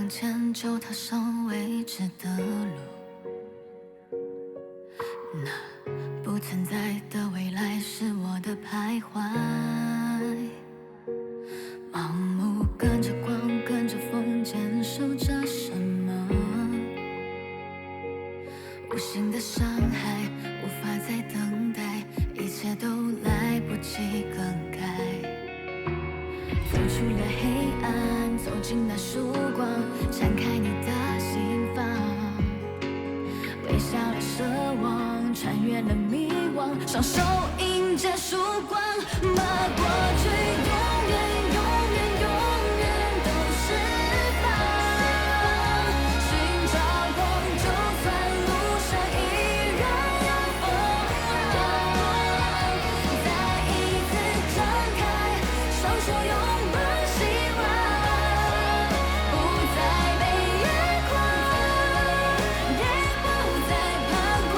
往前就踏上未知的路，那不存在的未来是我的徘徊，盲目跟着光，跟着风，坚守着什么？无形的伤害，无法再等待，一切都来不及更改。走出了黑暗，走进那曙光，闪开你的心房，微笑了奢望，穿越了迷惘，双手迎接曙光，把过去永远永远永远都释放，寻找光，就算路上依然有风浪，再一次张开双手拥抱希望，不再被眼眶，也不再彷徨。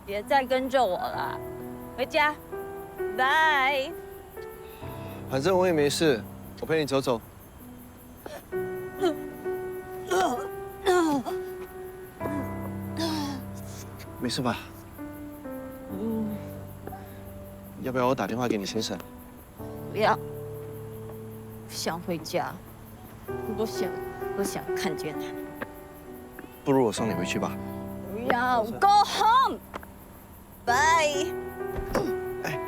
别再跟着我了，回家，拜。反正我也没事，我陪你走走。没事吧？要不要我打电话给你先生？不要，不想回家，不想看见他。不如我送你回去吧。不要 ，Go home，拜。哎，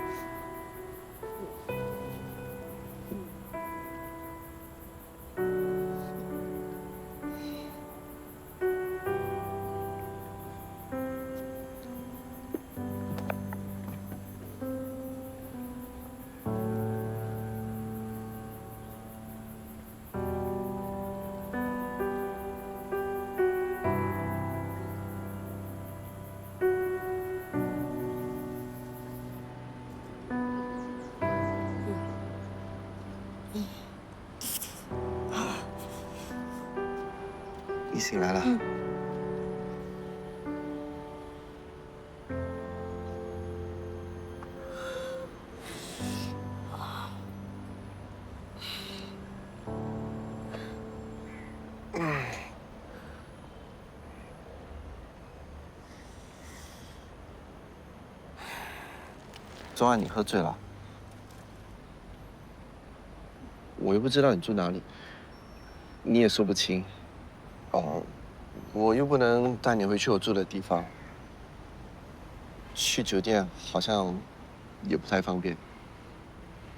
你醒来了。昨晚你喝醉了，我又不知道你住哪里，你也说不清。哦，我又不能带你回去我住的地方，去酒店好像也不太方便，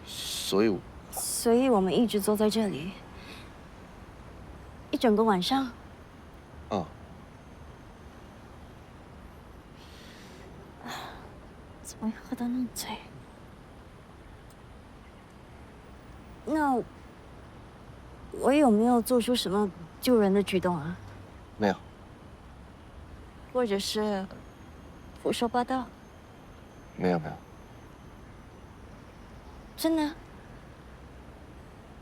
所以我们一直坐在这里，一整个晚上。哦，怎么会喝到那么醉？那我有没有做出什么救人的举动啊？没有，或者是胡说八道？没有，真的？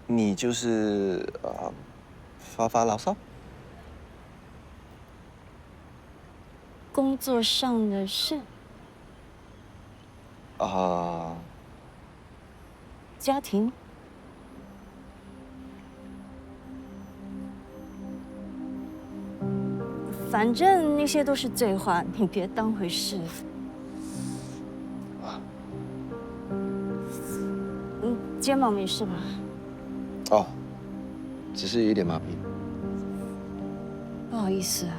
你就是发牢骚？工作上的事？家庭？反正那些都是醉话，你别当回事。肩膀没事吧？哦，只是有点麻痹。不好意思啊。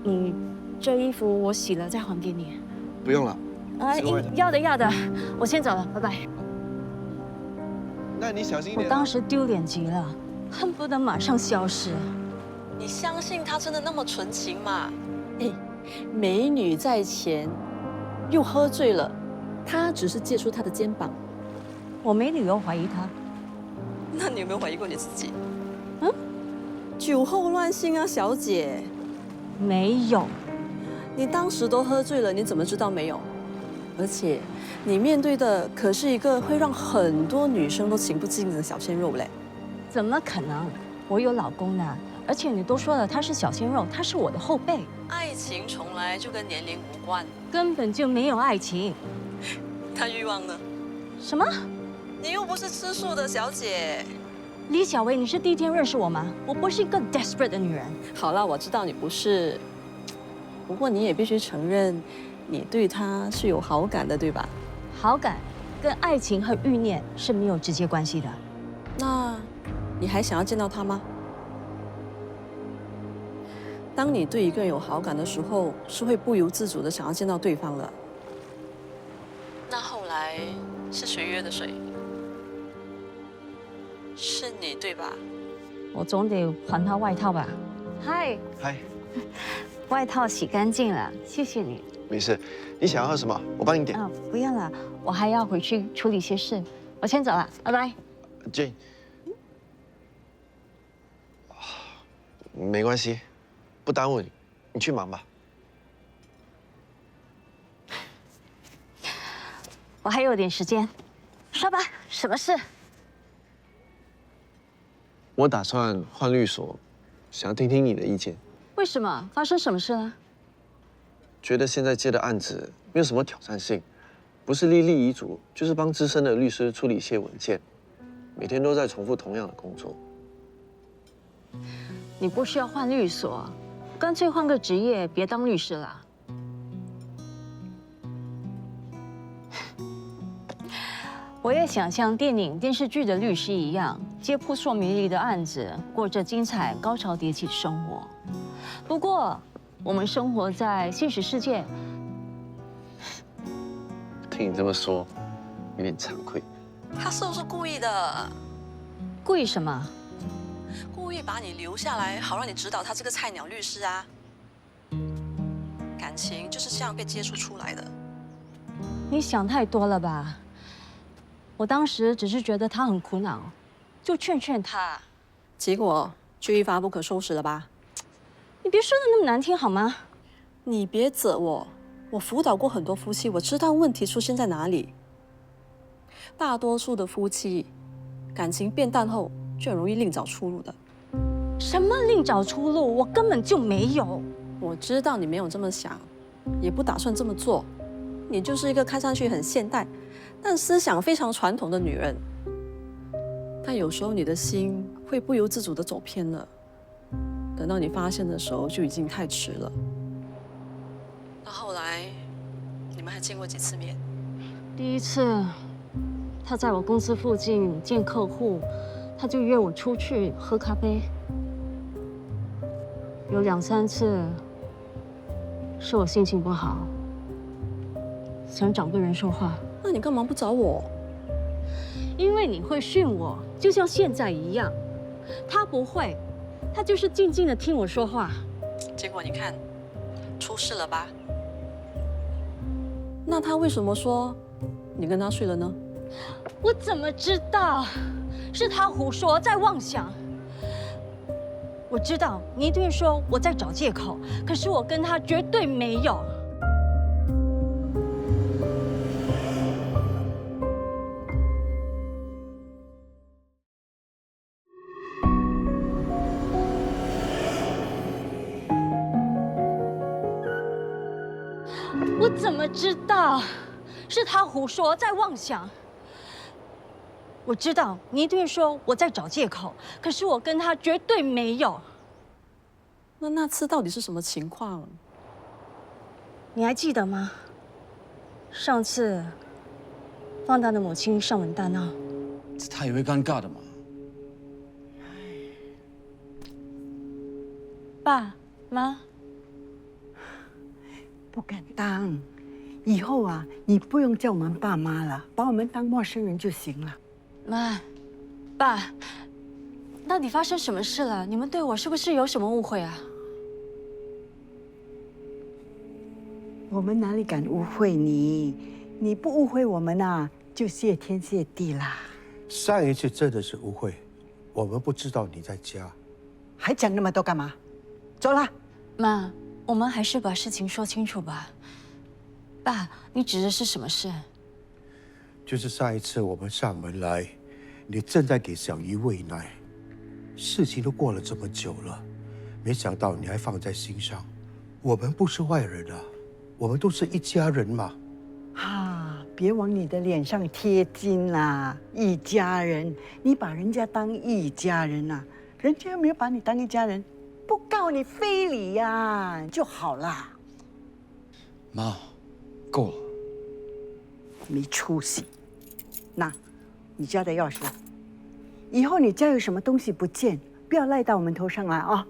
你这衣服我洗了再还给你。不用了。要的，我先走了，拜拜。那你小心一点。我当时丢脸极了，恨不得马上消失。你相信他真的那么纯情吗？哎，美女在前，又喝醉了，他只是借出他的肩膀。我没理由怀疑他。那你有没有怀疑过你自己？酒后乱性啊，小姐！没有。你当时都喝醉了，你怎么知道没有？而且，你面对的可是一个会让很多女生都情不自禁的小鲜肉嘞。怎么可能？我有老公呢，而且你都说了他是小鲜肉，他是我的后辈，爱情从来就跟年龄无关，根本就没有爱情。他欲望呢？什么？你又不是吃素的小姐。李小薇，你是第一天认识我吗？我不是一个 desperate 的女人。好了，我知道你不是，不过你也必须承认，你对他是有好感的，对吧？好感跟爱情和欲念是没有直接关系的。那，你还想要见到他吗？当你对一个人有好感的时候，是会不由自主的想要见到对方的。那后来是谁约的谁？是你对吧？我总得还他外套吧。嗨，嗨，外套洗干净了，谢谢你。没事，你想要喝什么？我帮你点。不要了，我还要回去处理些事，我先走了，拜拜。Jane，没关系，不耽误你，你去忙吧。我还有点时间，说吧，什么事？我打算换律所，想要听听你的意见。为什么？发生什么事了？觉得现在接的案子没有什么挑战性，不是立遗嘱，就是帮资深的律师处理一些文件，每天都在重复同样的工作。你不需要换律所，干脆换个职业，别当律师了。我也想像电影、电视剧的律师一样，接扑朔迷离的案子，过着精彩、高潮迭起的生活。不过，我们生活在现实世界。听你这么说，有点惭愧。他是不是故意的？故意什么？故意把你留下来，好让你指导他这个菜鸟律师啊。感情就是这样被接触出来的。你想太多了吧？我当时只是觉得他很苦恼，就劝劝他。结果就一发不可收拾了吧？你别说的那么难听好吗？你别责我，我辅导过很多夫妻，我知道问题出现在哪里。大多数的夫妻，感情变淡后就很容易另找出路的。什么另找出路？我根本就没有。我知道你没有这么想，也不打算这么做。你就是一个看上去很现代，但思想非常传统的女人。但有时候你的心会不由自主地走偏了，等到你发现的时候，就已经太迟了。那后来你们还见过几次面？第一次，他在我公司附近见客户，他就约我出去喝咖啡。有2、3次，是我心情不好，想找个人说话。那你干嘛不找我？因为你会训我，就像现在一样。他不会，他就是静静的听我说话。结果你看，出事了吧？那他为什么说你跟他睡了呢？我怎么知道？是他胡说，在妄想。我知道你一定会说我在找借口，可是我跟他绝对没有。我怎么知道？是他胡说，在妄想。我知道你一定会说我在找借口，可是我跟他绝对没有。那次到底是什么情况？你还记得吗？上次放大的母亲上门大闹，他也会尴尬的嘛。爸妈，不敢当。以后啊，你不用叫我们爸妈了，把我们当陌生人就行了。妈，爸，到底发生什么事了？你们对我是不是有什么误会啊？我们哪里敢误会你？你不误会我们啊，就谢天谢地啦。上一次真的是误会，我们不知道你在家。还讲那么多干嘛？走啦。妈，我们还是把事情说清楚吧。爸，你指的是什么事？就是上一次我们上门来，你正在给小鱼喂奶，事情都过了这么久了，没想到你还放在心上。我们不是外人啊，我们都是一家人嘛。啊，别往你的脸上贴金啦！一家人，你把人家当一家人啊，人家又没有把你当一家人，不告你非礼呀就好啦。妈，够了。没出息！那，你家的钥匙，以后你家有什么东西不见，不要赖到我们头上来啊！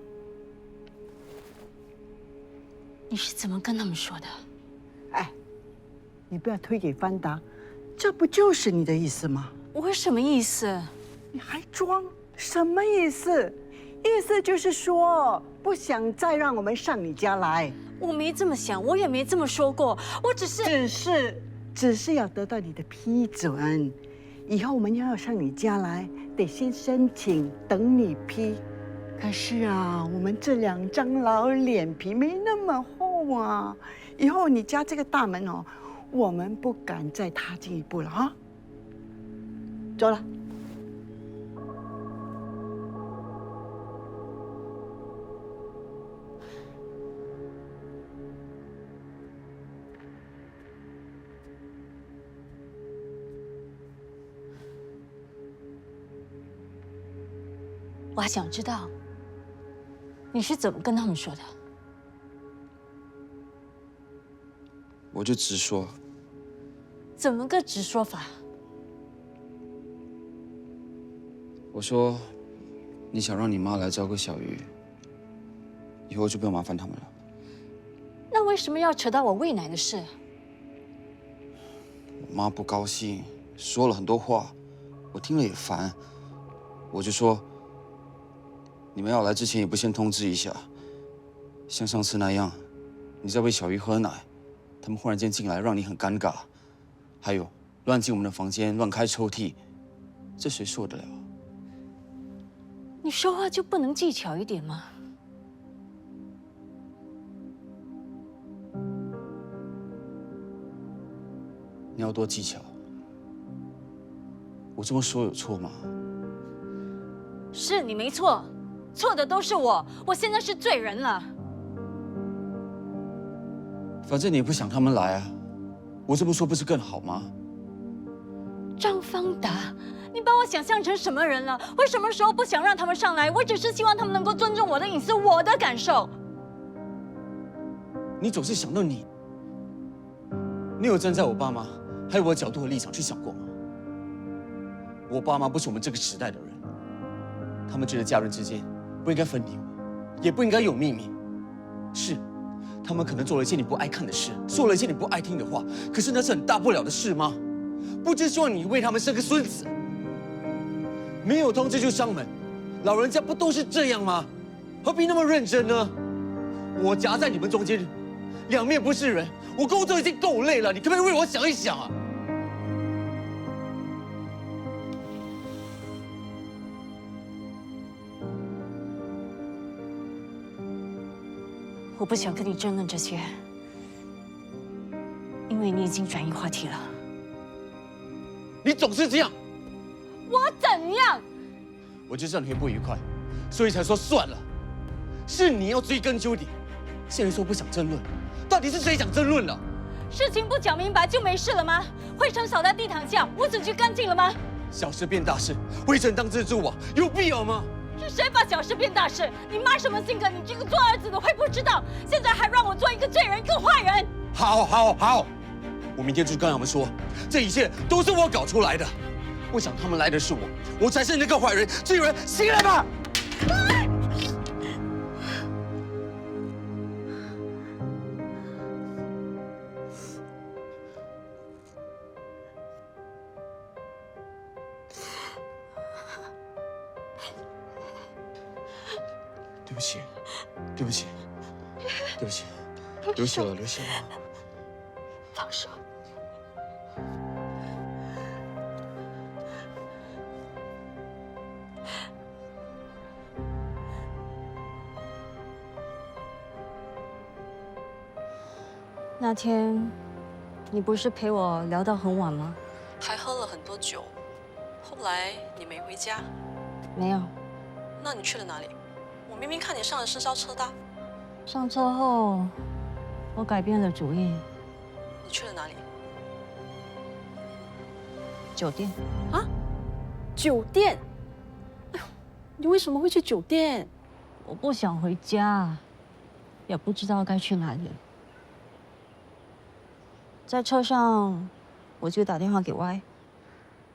你是怎么跟他们说的？哎，你不要推给范达，这不就是你的意思吗？我什么意思？你还装什么意思？意思就是说不想再让我们上你家来。我没这么想，我也没这么说过，我只是要得到你的批准。以后我们要上你家来，得先申请，等你批。可是啊，我们这2张老脸皮没那么厚啊。以后你家这个大门哦，我们不敢再踏进一步了啊。走了。我还想知道你是怎么跟他们说的。我就直说，怎么个直说法？我说，你想让你妈来照顾小鱼，以后就不用麻烦他们了。那为什么要扯到我喂奶的事？我妈不高兴，说了很多话，我听了也烦。我就说，你们要来之前也不先通知一下，像上次那样，你在喂小鱼喝奶，他们忽然间进来，让你很尴尬。还有乱进我们的房间，乱开抽屉，这谁受得了？你说话就不能技巧一点吗？你要多技巧。我这么说有错吗？是你没错，错的都是我，我现在是罪人了。反正你也不想他们来啊，我这么说不是更好吗？张方达，你把我想象成什么人了？我什么时候不想让他们上来？我只是希望他们能够尊重我的隐私，我的感受。你总是想到你有站在我爸妈还有我角度和立场去想过吗？我爸妈不是我们这个时代的人，他们觉得家人之间不应该分你我，也不应该有秘密。是，他们可能做了一件你不爱看的事，说了一件你不爱听的话，可是那是很大不了的事吗？不只希望你为他们生个孙子，没有通知就上门，老人家不都是这样吗？何必那么认真呢？我夹在你们中间，两面不是人，我工作已经够累了，你可不可以为我想一想啊？我不想跟你争论这些，因为你已经转移话题了。你总是这样，我怎样？我就知道你会不愉快，所以才说算了。是你要追根究底，现在说不想争论，到底是谁想争论了？事情不讲明白就没事了吗？灰尘扫在地毯下，屋子就干净了吗？小事变大事，灰尘当蜘蛛网，有必要吗？是谁把小事变大事？你妈什么性格？你这个做儿子的会不知道？现在还让我做一个罪人，一个坏人？好，我明天就跟他们说，这一切都是我搞出来的。我想他们来的是我才是那个坏人，罪人，醒来吧！对不起了，流血了。放手！那天你不是陪我聊到很晚吗？还喝了很多酒。后来你没回家，没有，那你去了哪里？我明明看你上了私校车的。上车后我改变了主意，你去了哪里？酒店。啊？酒店？哎呦，你为什么会去酒店？我不想回家，也不知道该去哪里。在车上，我就打电话给 Y。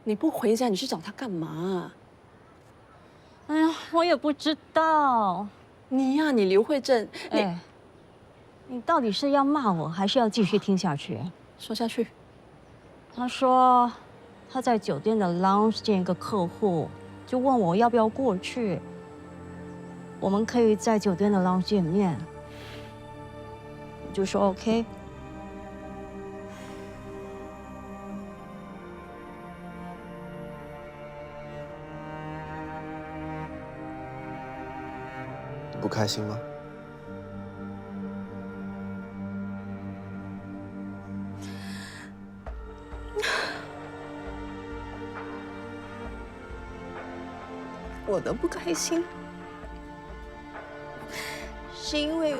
你不回家，你去找他干嘛？哎呀，我也不知道。你呀，你刘慧珍，你到底是要骂我，还是要继续听下去？说下去。他说他在酒店的 lounge 见一个客户，就问我要不要过去。我们可以在酒店的 lounge 见面。我就说 OK。你不开心吗？我的不开心，是因为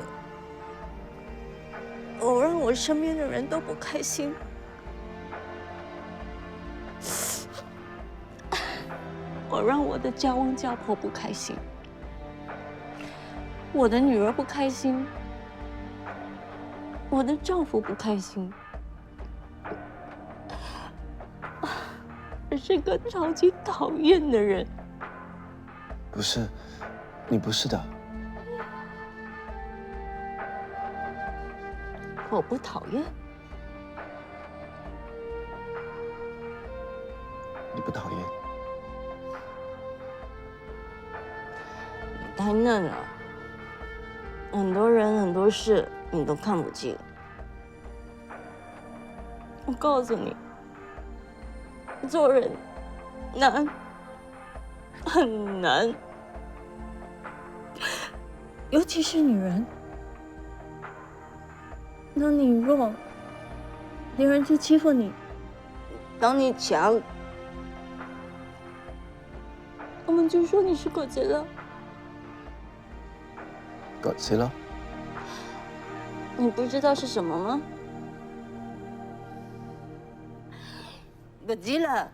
我让我身边的人都不开心。我让我的家翁家婆不开心，我的女儿不开心，我的丈夫不开心，我是个超级讨厌的人。不是，你不是的。我不讨厌，你不讨厌。你太嫩了，很多人很多事你都看不进。我告诉你，做人难，很难，尤其是女人。当你弱，别人就欺负你；当你强，我们就说你是狗贼了。搞谁了？你不知道是什么吗？狗贼了，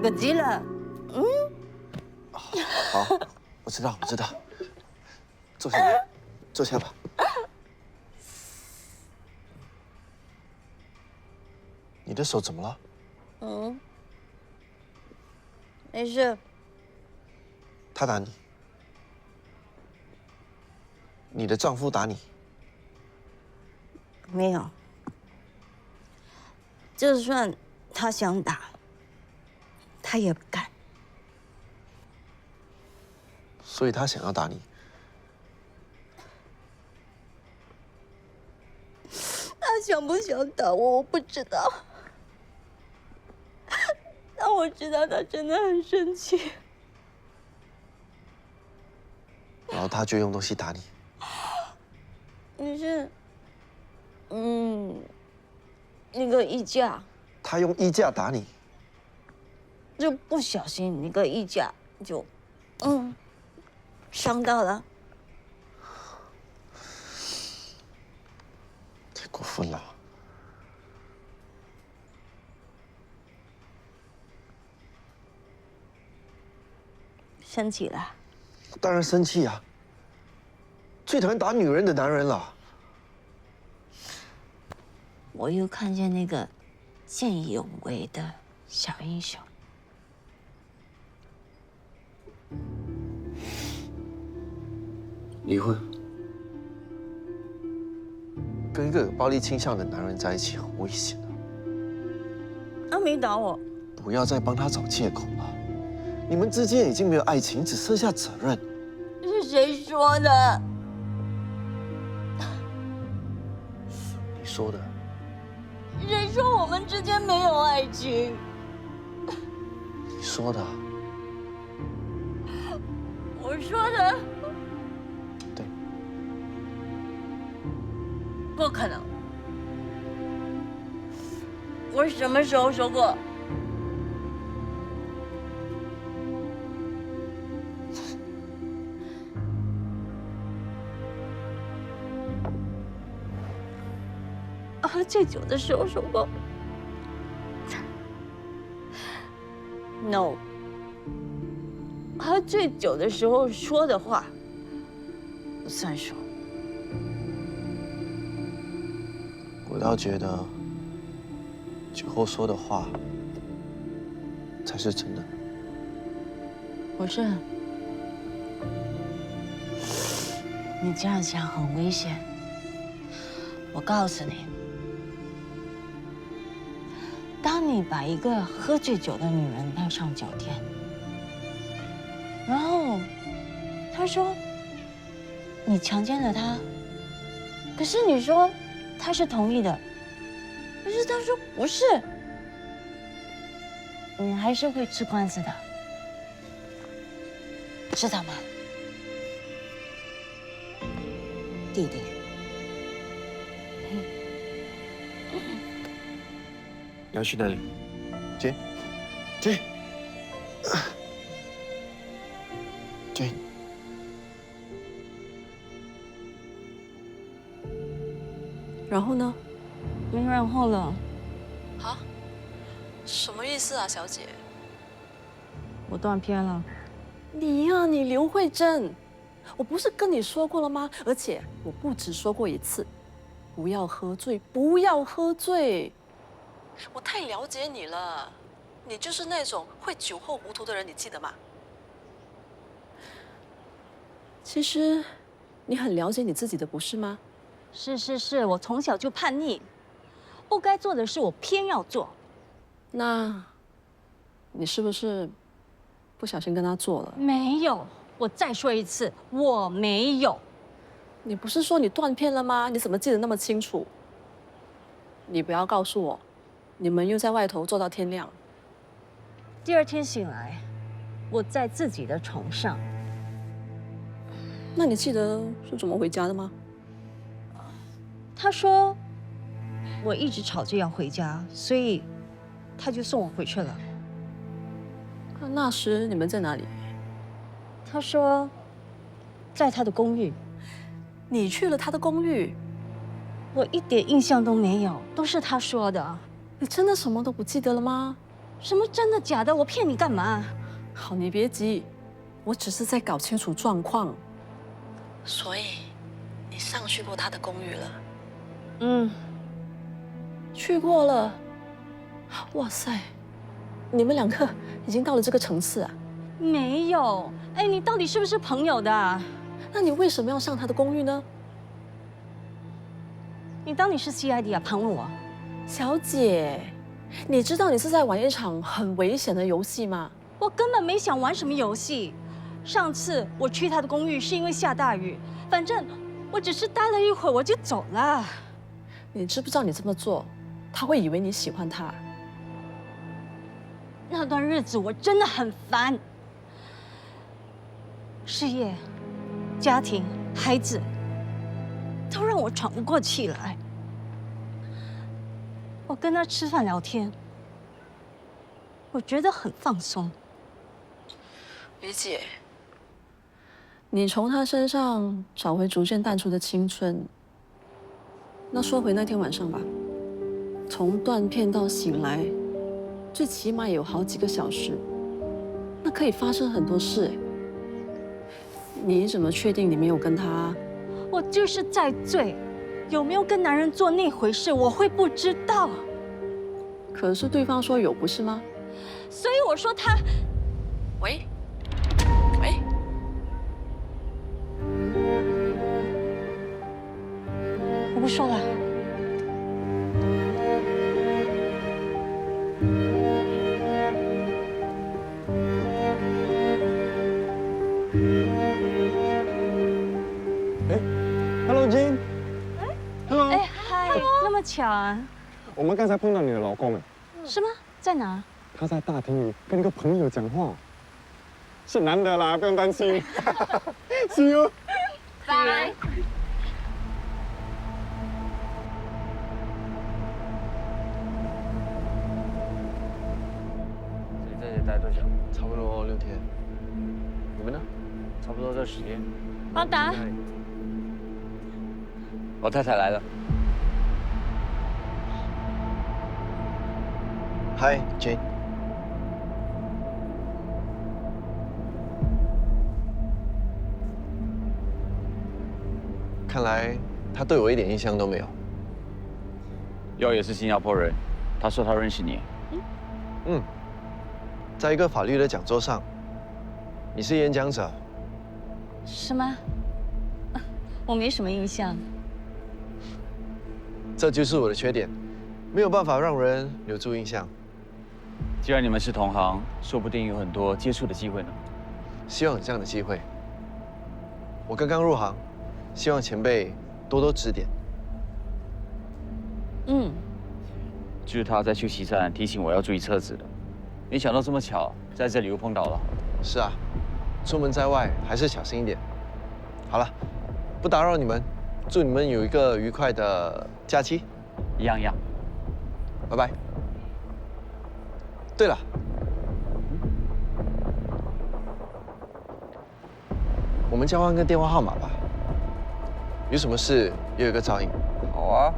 狗急了，好，我知道，我知道。坐下吧，坐下吧。你的手怎么了？没事。他打你？你的丈夫打你？没有。就算他想打，他也不敢。所以他想要打你？他想不想打我，我不知道。但我知道他真的很生气。然后他就用东西打你？你是，那个衣架，他用衣架打你？就不小心那个衣架就，伤到了。太过分了。生气了？当然生气啊！最讨厌打女人的男人了。我又看见那个见义勇为的小英雄。离婚，跟一个有暴力倾向的男人在一起很危险的。他没打我。不要再帮他找借口了。你们之间已经没有爱情，只剩下责任。是谁说的？你说的。谁说我们之间没有爱情？你说的。我说的。对。不可能。我什么时候说过？喝醉酒的时候说过 ？No。喝醉酒的时候说的话不算数。我倒觉得，酒后说的话才是真的。不是，你这样想很危险。我告诉你。当你把一个喝醉酒的女人带上酒店，然后他说你强奸了她，可是你说他是同意的，可是他说不是，你还是会吃官司的，知道吗，弟弟？你要去哪里？姐，姐，姐。然后呢？没然后了。啊？什么意思啊，小姐？我断片了。你呀，你刘慧珍，我不是跟你说过了吗？而且我不止说过一次，不要喝醉，不要喝醉。我太了解你了，你就是那种会酒后糊涂的人，你记得吗？其实，你很了解你自己的，不是吗？是，我从小就叛逆，不该做的事我偏要做。那，你是不是不小心跟他做了？没有，我再说一次，我没有。你不是说你断片了吗？你怎么记得那么清楚？你不要告诉我，你们又在外头坐到天亮。第二天醒来，我在自己的床上。那你记得是怎么回家的吗？他说我一直吵着要回家，所以他就送我回去了。那时你们在哪里？他说在他的公寓。你去了他的公寓？我一点印象都没有，都是他说的。你真的什么都不记得了吗？什么真的假的？我骗你干嘛？好，你别急，我只是在搞清楚状况。所以，你上去过他的公寓了？嗯，去过了。哇塞，你们两个已经到了这个层次啊？没有。哎，你到底是不是朋友的？那你为什么要上他的公寓呢？你当你是 CID 啊？盘问我？小姐，你知道你是在玩一场很危险的游戏吗？我根本没想玩什么游戏。上次我去他的公寓是因为下大雨，反正我只是待了一会儿我就走了。你知不知道你这么做，他会以为你喜欢他？那段日子我真的很烦，事业、家庭、孩子，都让我喘不过气来。我跟他吃饭聊天，我觉得很放松。理解。你从他身上找回逐渐淡出的青春。那说回那天晚上吧，从断片到醒来，最起码也有好几个小时，那可以发生很多事。你怎么确定你没有跟他？我就是在醉，有没有跟男人做那回事，我会不知道。可是对方说有，不是吗？所以我说他……喂，喂，我不说了。么巧啊？我们刚才碰到你的老公了，是吗？在哪？他在大厅里跟一个朋友讲话，是男的啦，不用担心。See you。拜。所以在这里待多久？差不多6天。你们呢？差不多这10天。包达，我太太来了。Hi Jane。看来他对我一点印象都没有。耀也是新加坡人，他说他认识你。嗯，在一个法律的讲座上，你是演讲者。是吗？我没什么印象。这就是我的缺点，没有办法让人留住印象。既然你们是同行，说不定有很多接触的机会呢。希望有这样的机会。我刚刚入行，希望前辈多多指点。嗯，就是他在休息站提醒我要注意车子的，没想到这么巧，在这里又碰到了。是啊，出门在外还是小心一点。好了，不打扰你们，祝你们有一个愉快的假期。一样一样，拜拜。对了，我们交换个电话号码吧。有什么事也有个照应。好啊。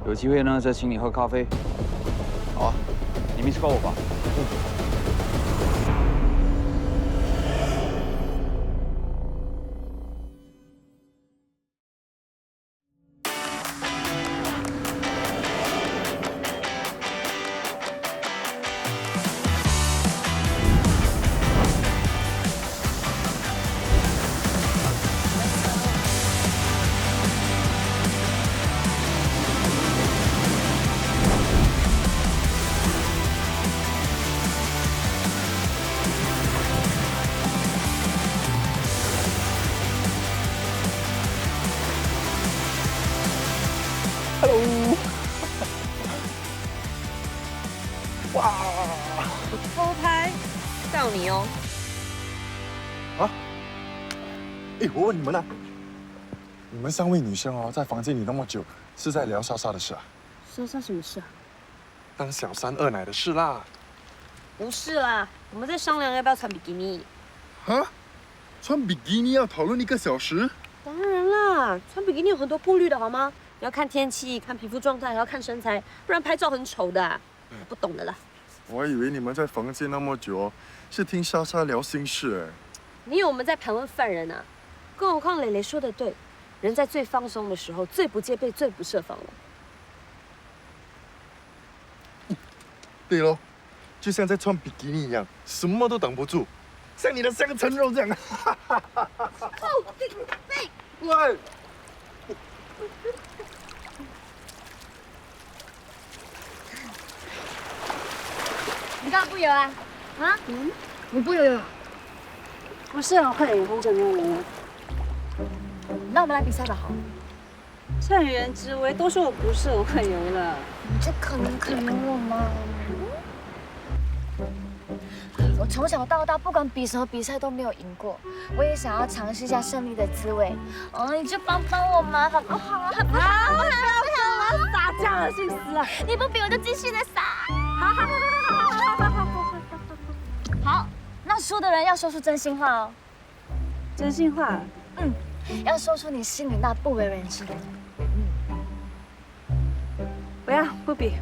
有机会呢，再请你喝咖啡。好啊，你 miss call 我吧。偷拍，告你哦。哎，我问你们啊，你们3位女生哦，在房间里那么久，是在聊莎莎的事啊？莎莎什么事啊？当小三二奶的事啦。不是啦，我们在商量要不要穿比基尼。啊？穿比基尼要讨论1个小时？当然啦，穿比基尼有很多顾虑的好吗？你要看天气，看皮肤状态，还要看身材，不然拍照很丑的。不懂的啦。我还以为你们在房间那么久哦，是听莎莎聊心事哎。你以为我们在盘问犯人啊？更何况蕾蕾说的对，人在最放松的时候，最不戒备，最不设防了。对喽，就像在穿比基尼一样，什么都挡不住，像你的香橙肉这样。喂！你干嘛不游啊？啊？你不游泳？不是很会游，很久没有游了。那我们来比赛吧，好。趁人之危，都说我不是很会游了。你这可能可怜我吗？我从小到大，不管比什么比赛都没有赢过，我也想要尝试一下胜利的滋味。你就帮帮我嘛，好不好？好不好？我要撒娇了，气死了！你不比我就继续的撒。好，那输的人要说出真心话哦。真心话？要说出你心里那不为人知的。不要，不比。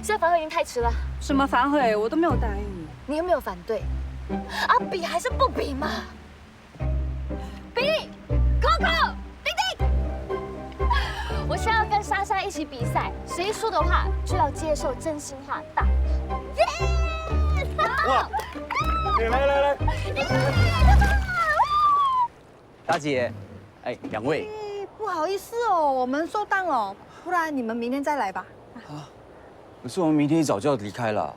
现在反悔已经太迟了。什么反悔？我都没有答应你。你有没有反对？比还是不比嘛？比 ，Coco， 丁丁，我现在要跟莎莎一起比赛，谁输的话就要接受真心话大。哇！来，大姐，哎，2位。不好意思哦，我们收档了，不然你们明天再来吧。啊，可是我们明天一早就要离开了。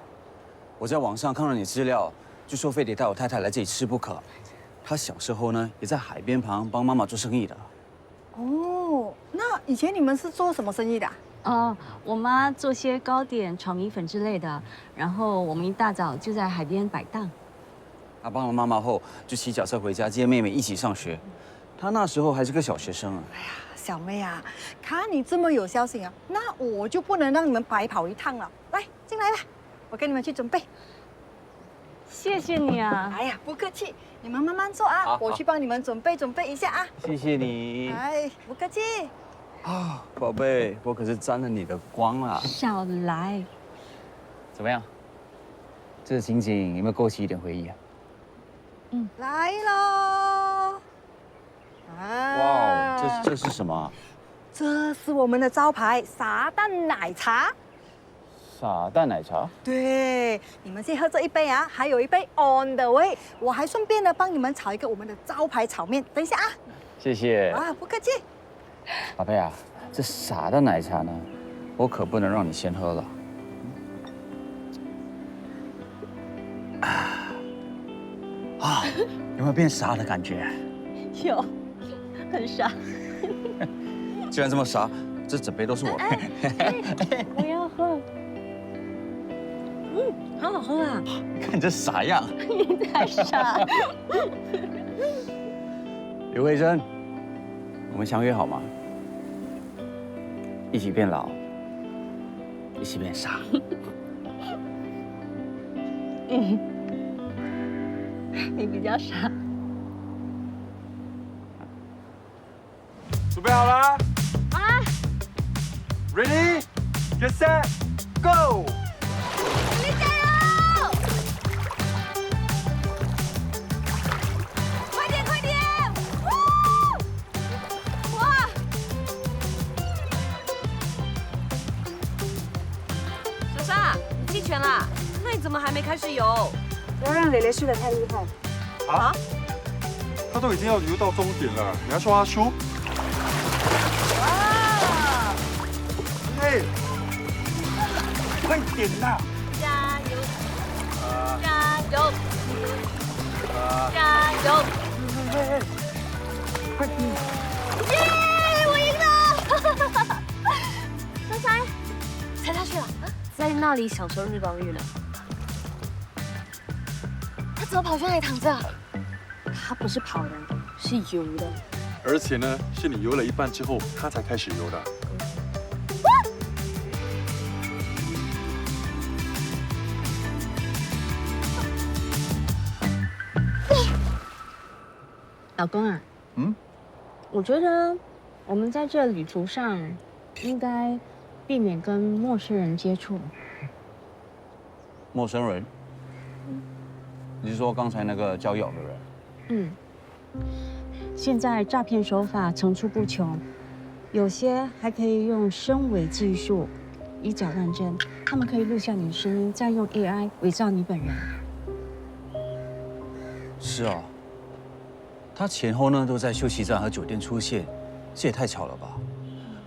我在网上看到你资料，就说非得带我太太来这里吃不可。他小时候呢也在海边旁帮妈妈做生意的。哦，那以前你们是做什么生意的？我妈做些糕点、炒米粉之类的，然后我们一大早就在海边摆档。他帮了妈妈后，就骑脚车回家接妹妹一起上学。他那时候还是个小学生啊。哎呀，小妹啊，看你这么有孝心啊，那我就不能让你们白跑一趟了。来，进来吧，我跟你们去准备。谢谢你啊！哎呀，不客气，你们慢慢做啊，我去帮你们准备一下啊。谢谢你。哎，不客气。啊，宝贝，我可是沾了你的光啊！少来。怎么样？这情景有没有勾起一点回忆啊？来喽！哇，这是什么？这是我们的招牌撒旦奶茶。撒旦奶茶？对，你们先喝这一杯啊，还有一杯 on the way。我还顺便呢帮你们炒一个我们的招牌炒面，等一下啊。谢谢。啊，不客气。宝贝啊，这撒旦奶茶呢，我可不能让你先喝了。有没有变傻的感觉？有，很傻。既然这么傻，这整杯都是我的。我要喝。好好喝啊！你看你这傻样。你太傻。刘慧珍，我们相约好吗？一起变老，一起变傻。你比较傻。准备好了？啊 ！Ready, get set, go！ 你加油！快点，快点！哇！小沙，你弃权啦？那你怎么还没开始游？不要让蕾蕾输得太厉害。啊？他都已经要游到终点了，你还说他输？嘿，快点啦！加油！加油！加油！快点！耶！我赢了！小塞，踩下去了，在那里享受日光浴呢。他怎么跑去那里躺着？他不是跑的，是游的。而且呢，是你游了一半之后，他才开始游的。老公啊，我觉得我们在这旅途上应该避免跟陌生人接触。陌生人？你是说刚才那个交友的人？现在诈骗手法层出不穷，有些还可以用声伪技术，以假乱真。他们可以录下你的声音，再用 AI 伪造你本人。是啊。他前后呢都在休息站和酒店出现，这也太巧了吧！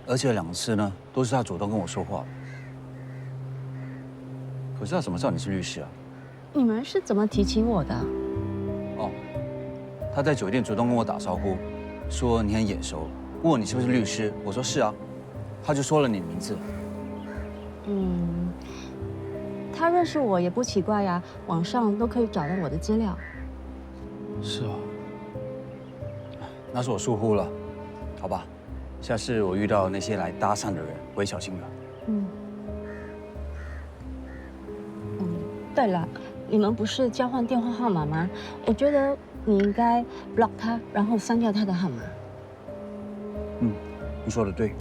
而且2次呢都是他主动跟我说话的。可是他怎么知道你是律师啊？你们是怎么提起我的？哦，他在酒店主动跟我打招呼，说你很眼熟，问我你是不是律师。我说是啊，他就说了你的名字。他认识我也不奇怪呀，网上都可以找到我的资料。是啊。那是我疏忽了，好吧，下次我遇到那些来搭讪的人，我会小心的。对了，你们不是交换电话号码吗？我觉得你应该 block 他，然后删掉他的号码。你说的对。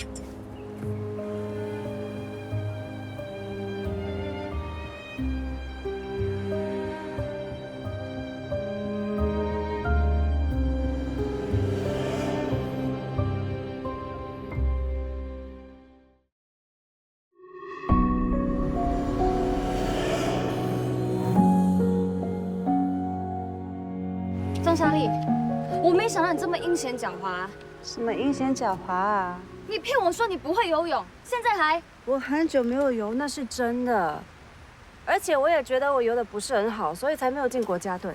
张小丽，我没想到你这么阴险狡猾。什么阴险狡猾啊！你骗我说你不会游泳，现在还……我很久没有游，那是真的。而且我也觉得我游的不是很好，所以才没有进国家队。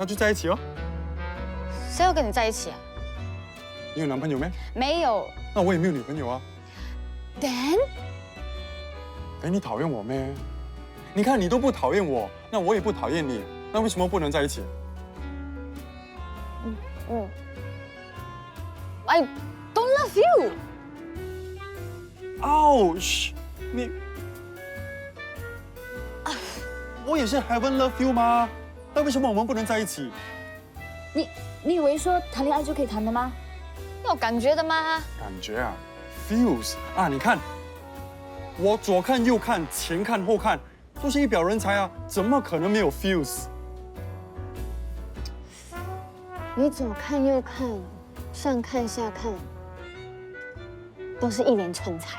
那就在一起哦。谁要跟你在一起啊？你有男朋友没？没有。那我也没有女朋友啊。 Dan， 哎，你讨厌我咩？你看你都不讨厌我，那我也不讨厌你，那为什么不能在一起？I don't love you。Ouch！ 你，我也是 haven't love you 吗？那为什么我们不能在一起？你以为说谈恋爱就可以谈的吗？要感觉的吗？感觉啊 ，feels 啊，你看，我左看右看，前看后看，都是一表人才啊，怎么可能没有 feels？ 你左看右看，上看下看，都是一连串才。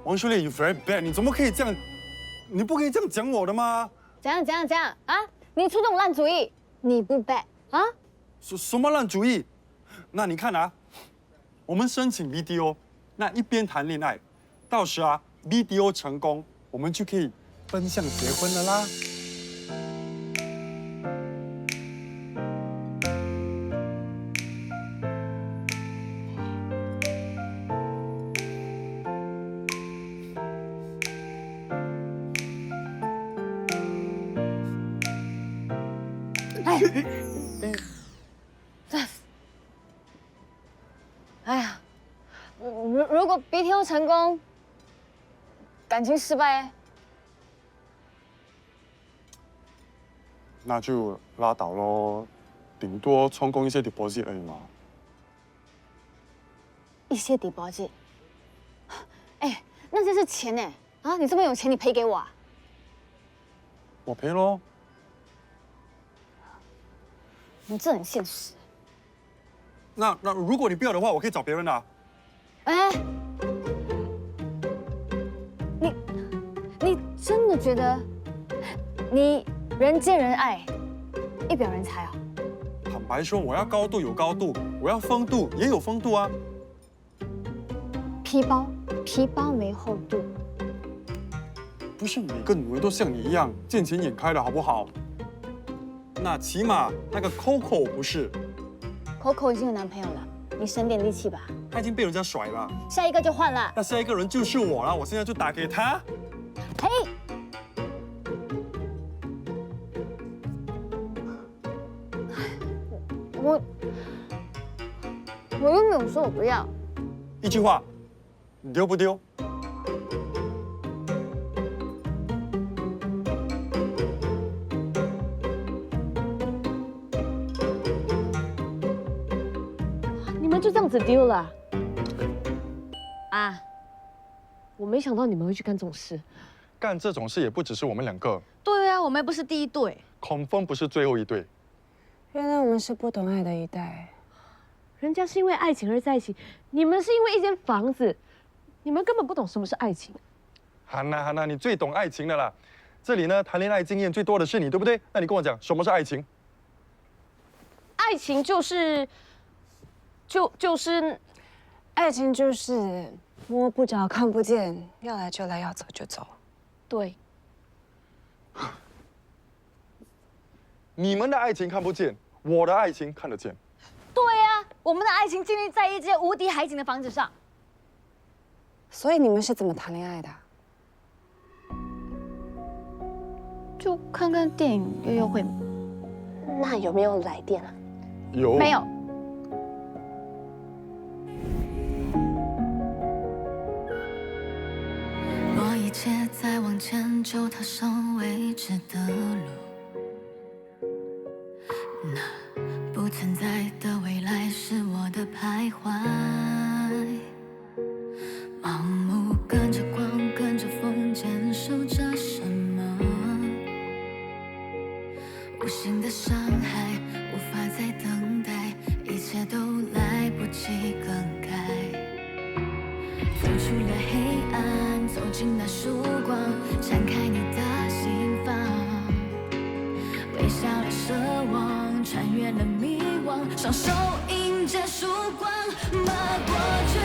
王秀丽 ，you very bad， 你怎么可以这样？你不可以这样讲我的吗？怎样啊？你出这种烂主意，你不 bad 啊？什么烂主意？那你看啊，我们申请 BDO， 那一边谈恋爱，到时啊 BDO 成功，我们就可以奔向结婚了啦。哎呀，如果 BTO 成功，感情失败，那就拉倒咯，顶多充公一些 deposit 而已嘛。一些 deposit。哎，那这是钱呢？啊，你这么有钱，你赔给我啊？我赔咯。你这很现实。那如果你不要的话，我可以找别人的啊。哎，你真的觉得你人见人爱，一表人才啊？坦白说，我要高度有高度，我要风度也有风度啊。皮包没厚度。不是每个女人都像你一样见钱眼开的好不好？那起码那个 Coco 不是。Coco 已经有男朋友了，你省点力气吧。他已经被人家甩了，下一个就换了。那下一个人就是我了，我现在就打给他。嘿，我又没有说我不要。一句话，丢不丢？你们就这样子丢了啊？我没想到你们会去干这种事。干这种事也不只是我们两个。对啊，我们又不是第一对。confirm不是最后一对。原来我们是不懂爱的一代。人家是因为爱情而在一起，你们是因为一间房子，你们根本不懂什么是爱情。韩娜，你最懂爱情的啦。这里呢，谈恋爱经验最多的是你，对不对？那你跟我讲，什么是爱情？爱情就是，爱情就是摸不着、看不见，要来就来，要走就走。对。你们的爱情看不见，我的爱情看得见。对呀，我们的爱情建立在一间无敌海景的房子上。所以你们是怎么谈恋爱的？就看看电影、约约会。那有没有来电啊？有。没有。我一切再往前就踏上未知的路，那不存在的未来是我的徘徊，盲目跟着光，跟着风，坚守着什么？无形的伤害，无法再等待，一切都来不及更改。走出了黑暗，走进那曙光，展开你的心房，微笑了奢望，穿越了迷惘，双手迎着曙光，把过去。